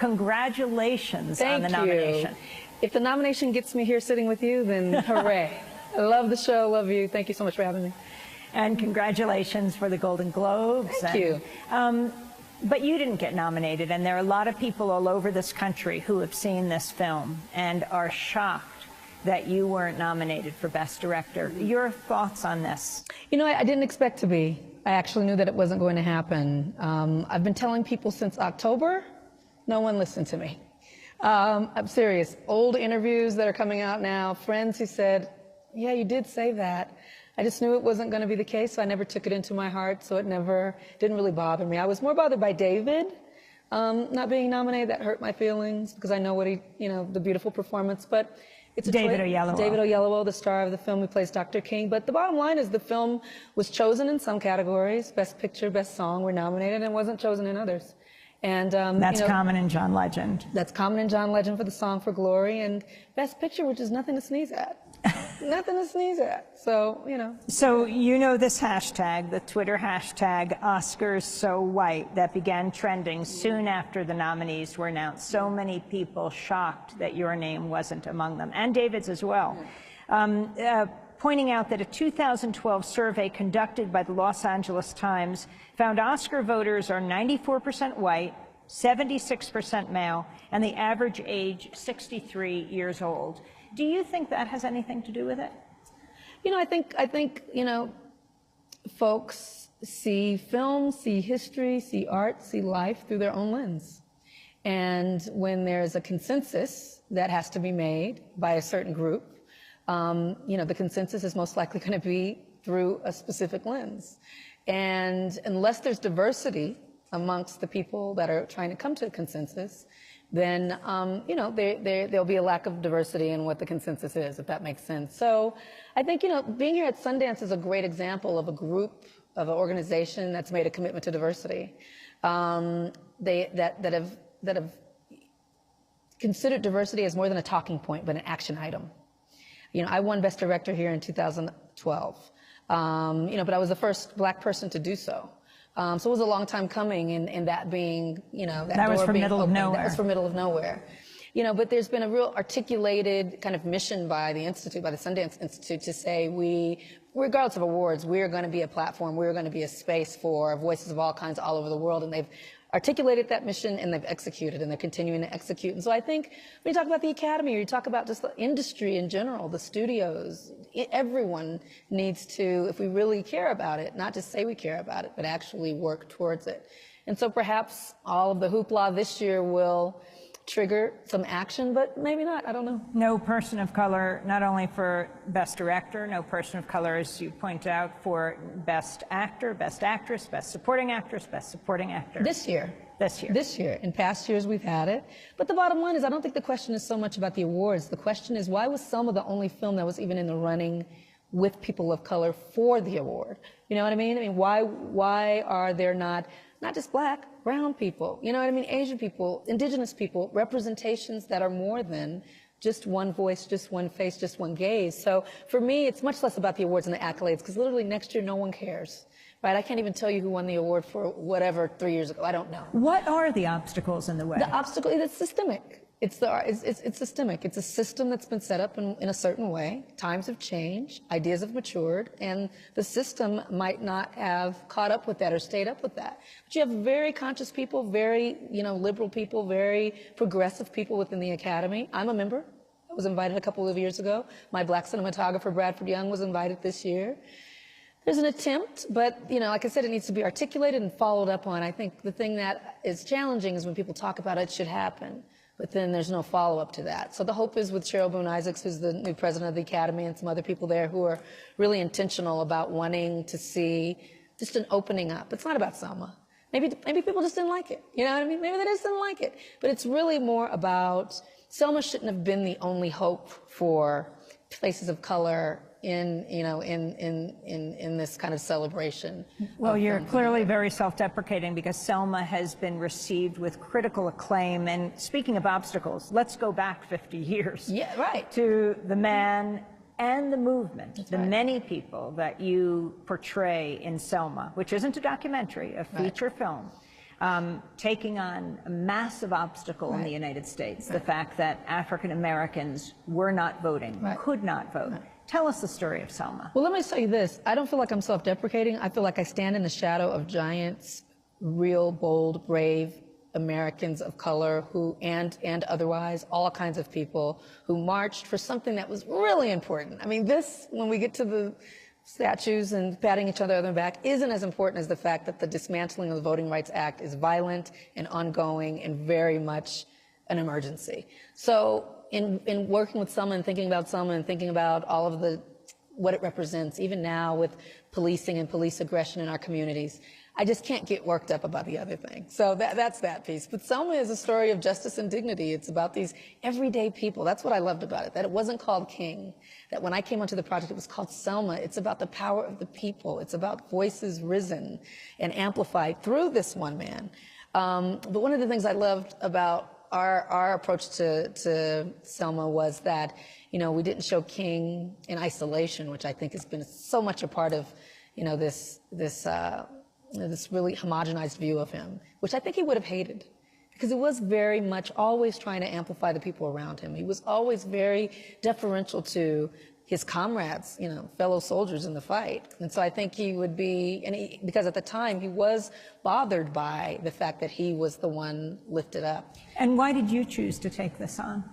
congratulations on the nomination. If the nomination gets me here sitting with you, then hooray. I love the show, love you. Thank you so much for having me. And congratulations for the Golden Globes. Thank you. But you didn't get nominated, and there are a lot of people all over this country who have seen this film and are shocked that you weren't nominated for Best Director. Your thoughts on this? You know, I didn't expect to be. I actually knew that it wasn't going to happen. I've been telling people since October, no one listened to me. I'm serious. Old interviews that are coming out now, friends who said, yeah, you did say that. I just knew it wasn't going to be the case, so I never took it into my heart, so it didn't really bother me. I was more bothered by David not being nominated. That hurt my feelings because I know what the beautiful performance, but it's a David Oyelowo. David Oyelowo, the star of the film who plays Dr. King. But the bottom line is the film was chosen in some categories. Best Picture, Best Song were nominated and wasn't chosen in others. And that's Common and John Legend. That's Common and John Legend for the song for Glory, and Best Picture, which is nothing to sneeze at. Nothing to sneeze at. So, So you know this hashtag, the Twitter hashtag #OscarsSoWhite, that began trending soon after the nominees were announced. So many people shocked that your name wasn't among them, and David's as well. Pointing out that a 2012 survey conducted by the Los Angeles Times found Oscar voters are 94% white, 76% male, and the average age 63 years old. Do you think that has anything to do with it? I think folks see film, see history, see art, see life through their own lens. And when there's a consensus that has to be made by a certain group, the consensus is most likely going to be through a specific lens. And unless there's diversity amongst the people that are trying to come to a consensus, then, there'll be a lack of diversity in what the consensus is, if that makes sense. So I think, being here at Sundance is a great example of a group, of an organization that's made a commitment to diversity, that have considered diversity as more than a talking point, but an action item. I won Best Director here in 2012, but I was the first Black person to do so. So it was a long time coming, and that being, that was for Middle of Nowhere. That was for Middle of Nowhere. But there's been a real articulated kind of mission by the Institute, by the Sundance Institute, to say regardless of awards, we are going to be a platform, we are going to be a space for voices of all kinds all over the world, and they've articulated that mission and they've executed, and they're continuing to execute. And so I think when you talk about the Academy, or you talk about just the industry in general, the studios, everyone needs to, if we really care about it, not just say we care about it, but actually work towards it. And so perhaps all of the hoopla this year will trigger some action, but maybe not. I don't know. No person of color, not only for Best Director, no person of color, as you point out, for Best Actor, Best Actress, Best Supporting Actress, Best Supporting Actor. This year. This year. This year. In past years, we've had it. But the bottom line is, I don't think the question is so much about the awards. The question is, why was Selma the only film that was even in the running with people of color for the award? You know what I mean? I mean, why are there not just Black, brown people, Asian people, indigenous people, representations that are more than just one voice, just one face, just one gaze. So for me, it's much less about the awards and the accolades, because literally next year, no one cares, right? I can't even tell you who won the award for whatever 3 years ago. I don't know. What are the obstacles in the way? The obstacle is systemic. It's systemic. It's a system that's been set up in a certain way. Times have changed, ideas have matured, and the system might not have caught up with that or stayed up with that. But you have very conscious people, very, liberal people, very progressive people within the Academy. I'm a member. I was invited a couple of years ago. My Black cinematographer, Bradford Young, was invited this year. There's an attempt, but, like I said, it needs to be articulated and followed up on. I think the thing that is challenging is when people talk about it should happen, but then there's no follow-up to that. So the hope is with Cheryl Boone Isaacs, who's the new president of the Academy, and some other people there who are really intentional about wanting to see just an opening up. It's not about Selma. Maybe people just didn't like it. You know what I mean? Maybe they just didn't like it. But it's really more about Selma shouldn't have been the only hope for places of color in this kind of celebration. Well, you're clearly very self-deprecating, because Selma has been received with critical acclaim. And speaking of obstacles, let's go back 50 years. Yeah, right. To the man and the movement, That's the right. many people that you portray in Selma, which isn't a documentary, a feature film. taking on a massive obstacle in the United States, the fact that African Americans were not voting, could not vote. Tell us the story of Selma. Well, let me tell you this. I don't feel like I'm self-deprecating. I feel like I stand in the shadow of giants, real, bold, brave Americans of color who, and otherwise, all kinds of people who marched for something that was really important. I mean, this, when we get to the statues and patting each other on the back, isn't as important as the fact that the dismantling of the Voting Rights Act is violent and ongoing and very much an emergency. So in working with Selma and thinking about all of what it represents, even now with policing and police aggression in our communities, I just can't get worked up about the other thing. So that's that piece. But Selma is a story of justice and dignity. It's about these everyday people. That's what I loved about it, that it wasn't called King, that when I came onto the project, it was called Selma. It's about the power of the people. It's about voices risen and amplified through this one man. But one of the things I loved about our approach to Selma was that, you know, we didn't show King in isolation, which I think has been so much a part of, you know, this really homogenized view of him, which I think he would have hated, because it was very much always trying to amplify the people around him. He was always very deferential to his comrades, you know, fellow soldiers in the fight. And so I think he would be, because at the time he was bothered by the fact that he was the one lifted up. And why did you choose to take this on?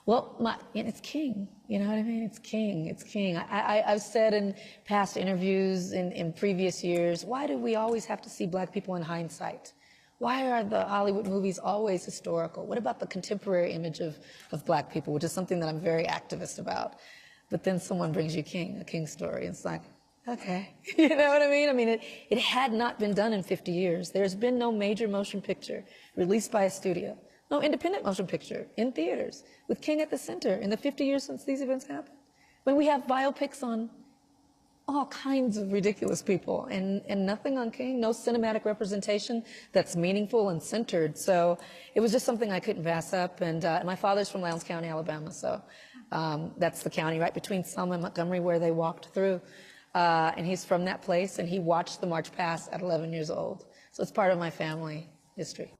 Well, it's King, you know what I mean? It's King, it's King. I've said in past interviews, in previous years, why do we always have to see black people in hindsight? Why are the Hollywood movies always historical? What about the contemporary image of black people, which is something that I'm very activist about? But then someone brings you King, a King story, and it's like, okay, you know what I mean? I mean, it had not been done in 50 years. There's been no major motion picture released by a studio, no independent motion picture in theaters with King at the center in the 50 years since these events happened. When we have biopics on all kinds of ridiculous people and nothing on King, no cinematic representation that's meaningful and centered. So it was just something I couldn't pass up. And my father's from Lowndes County, Alabama, so that's the county right between Selma and Montgomery where they walked through. And he's from that place, and he watched the march pass at 11 years old. So it's part of my family history.